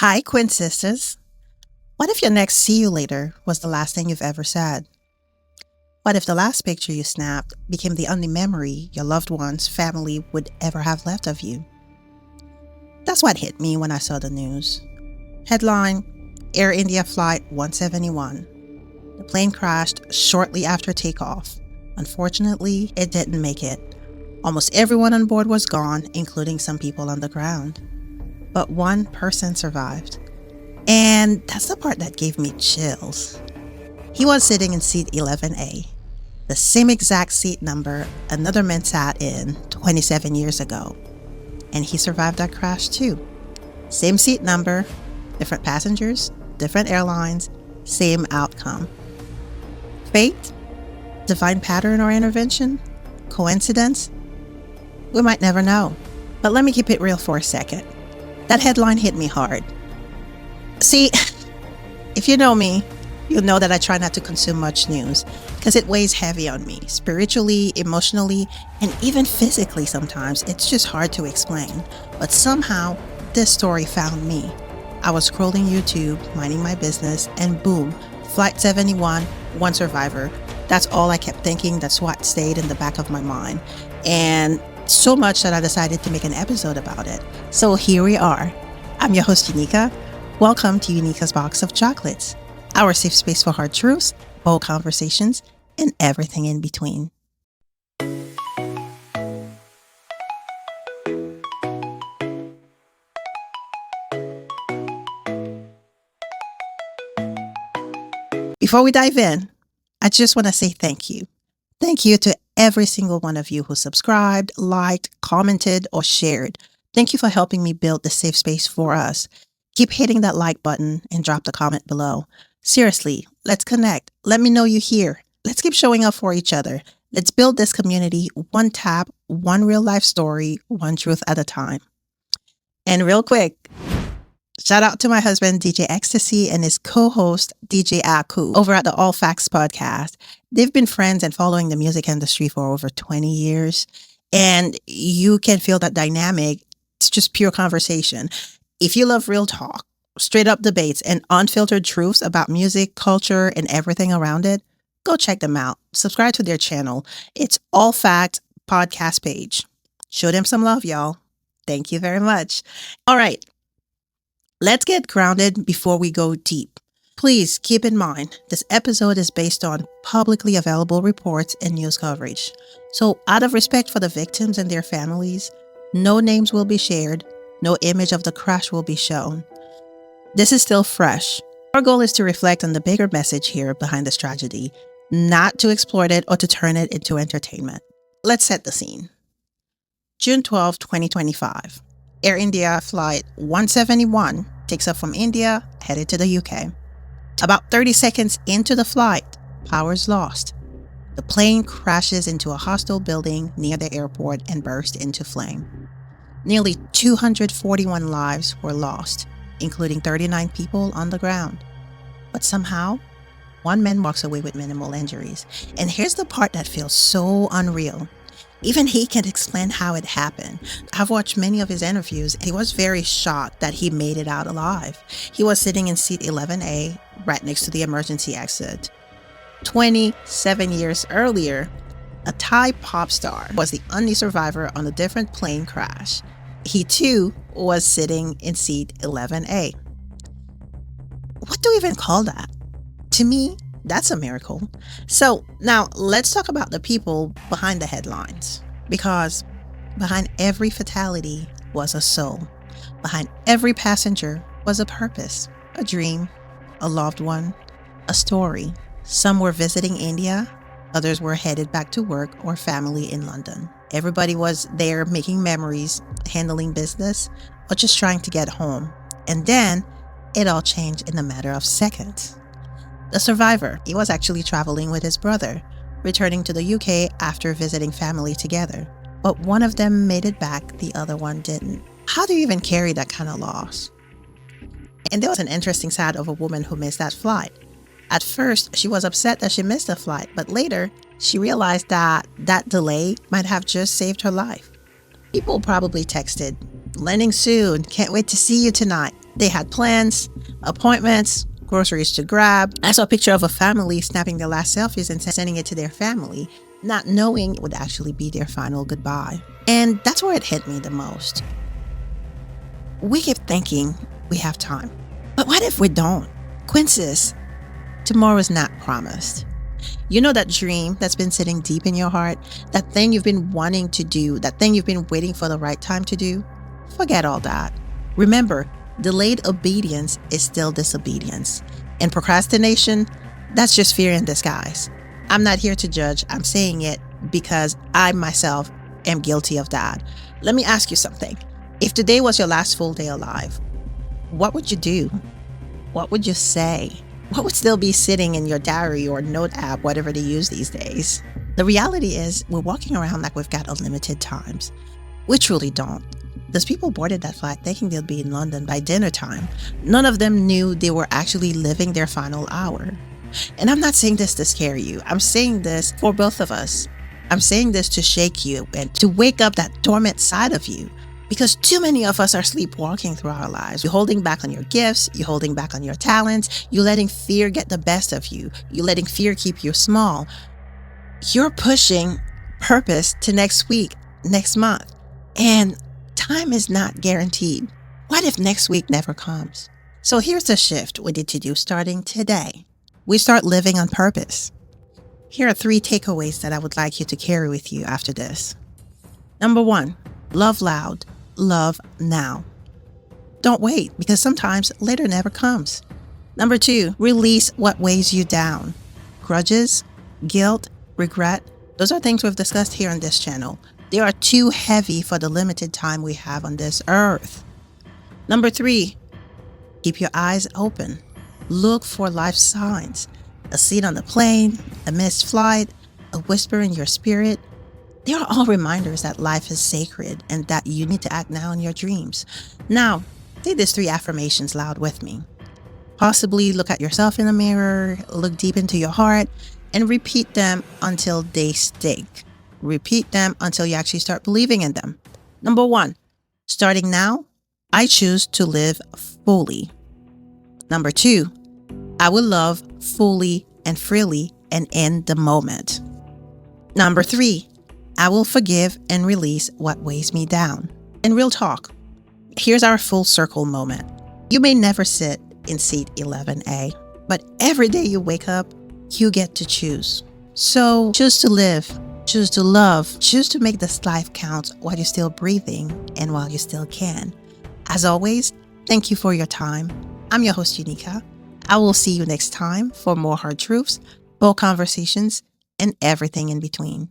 Hi, Quinn sisters. What if your next see you later was the last thing you've ever said? What if the last picture you snapped became the only memory your loved ones, family would ever have left of you? That's what hit me when I saw the news. Headline: Air India Flight 171. The plane crashed shortly after takeoff. Unfortunately, it didn't make it. Almost everyone on board was gone, including some people on the ground. But one person survived. And that's the part that gave me chills. He was sitting in seat 11A, the same exact seat number another man sat in 27 years ago. And he survived that crash too. Same seat number, different passengers, different airlines, same outcome. Fate? Divine pattern or intervention? Coincidence? We might never know. But let me keep it real for a second. That headline hit me hard. See, if you know me, you'll know that I try not to consume much news because it weighs heavy on me, spiritually, emotionally, and even physically sometimes. It's just hard to explain. But somehow, this story found me. I was scrolling YouTube, minding my business, and boom, Flight 71, one survivor. That's all I kept thinking. That's what stayed in the back of my mind. And so much that I decided to make an episode about it. So here we are. I'm your host, Eunika. Welcome to Unika's Box of Chocolates, our safe space for hard truths, bold conversations, and everything in between. Before we dive in, I just want to say thank you. Thank you to every single one of you who subscribed, liked, commented, or shared. Thank you for helping me build the safe space for us. Keep hitting that like button and drop the comment below. Seriously, let's connect. Let me know you're here. Let's keep showing up for each other. Let's build this community one tap, one real life story, one truth at a time. And real quick, shout out to my husband, DJ Ecstasy, and his co-host, DJ Aku, over at the All Facts podcast. They've been friends and following the music industry for over 20 years. And you can feel that dynamic. It's just pure conversation. If you love real talk, straight up debates, and unfiltered truths about music, culture, and everything around it, go check them out. Subscribe to their channel. It's All Fact podcast page. Show them some love, y'all. Thank you very much. All right, let's get grounded before we go deep. Please keep in mind, this episode is based on publicly available reports and news coverage. So out of respect for the victims and their families, no names will be shared. No image of the crash will be shown. This is still fresh. Our goal is to reflect on the bigger message here behind this tragedy, not to exploit it or to turn it into entertainment. Let's set the scene. June 12, 2025. Air India Flight 171 takes off from India, headed to the UK. About 30 seconds into the flight, power's lost. The plane crashes into a hostile building near the airport and bursts into flame. Nearly 241 lives were lost, including 39 people on the ground. But somehow, one man walks away with minimal injuries. And here's the part that feels so unreal. Even he can't explain how it happened. I've watched many of his interviews. He was very shocked that he made it out alive. He was sitting in seat 11A, right next to the emergency exit. 27 years earlier, a Thai pop star was the only survivor on a different plane crash. He too was sitting in seat 11A. What do we even call that? To me, that's a miracle. So now let's talk about the people behind the headlines. Because behind every fatality was a soul. Behind every passenger was a purpose, a dream, a loved one, a story. Some were visiting India. Others were headed back to work or family in London. Everybody was there making memories, handling business, or just trying to get home. And then it all changed in a matter of seconds. The survivor, he was actually traveling with his brother, returning to the UK after visiting family together. But one of them made it back, the other one didn't. How do you even carry that kind of loss? And there was an interesting side of a woman who missed that flight. At first, she was upset that she missed the flight, but later, she realized that delay might have just saved her life. People probably texted, "Landing soon, can't wait to see you tonight." They had plans, appointments, groceries to grab. I saw a picture of a family snapping their last selfies and sending it to their family, not knowing it would actually be their final goodbye. And that's where it hit me the most. We keep thinking we have time, but what if we don't? Quinn says, tomorrow is not promised. You know that dream that's been sitting deep in your heart, that thing you've been wanting to do, that thing you've been waiting for the right time to do? Forget all that. Remember, delayed obedience is still disobedience. And procrastination, that's just fear in disguise. I'm not here to judge. I'm saying it because I myself am guilty of that. Let me ask you something. If today was your last full day alive, what would you do? What would you say? What would still be sitting in your diary or note app, whatever they use these days? The reality is we're walking around like we've got unlimited times. We truly don't. Those people boarded that flight thinking they'll be in London by dinner time. None of them knew they were actually living their final hour. And I'm not saying this to scare you. I'm saying this for both of us. I'm saying this to shake you and to wake up that dormant side of you. Because too many of us are sleepwalking through our lives. You're holding back on your gifts. You're holding back on your talents. You're letting fear get the best of you. You're letting fear keep you small. You're pushing purpose to next week, next month. And time is not guaranteed. What if next week never comes? So here's the shift we need to do starting today. We start living on purpose. Here are 3 takeaways that I would like you to carry with you after this. Number 1, love loud. Love now. Don't wait, because sometimes later never comes. Number 2, release what weighs you down. Grudges, guilt, regret, those are things we've discussed here on this channel. They are too heavy for the limited time we have on this earth. Number 3, keep your eyes open. Look for life signs. A seat on the plane, a missed flight, a whisper in your spirit. They are all reminders that life is sacred and that you need to act now in your dreams. Now, say these 3 affirmations loud with me. Possibly look at yourself in the mirror, look deep into your heart, and repeat them until they stick. Repeat them until you actually start believing in them. Number 1, starting now, I choose to live fully. Number 2, I will love fully and freely and in the moment. Number 3, I will forgive and release what weighs me down. In real talk, here's our full circle moment. You may never sit in seat 11A, but every day you wake up, you get to choose. So choose to live, choose to love, choose to make this life count while you're still breathing and while you still can. As always, thank you for your time. I'm your host, Eunika. I will see you next time for more hard truths, bold conversations, and everything in between.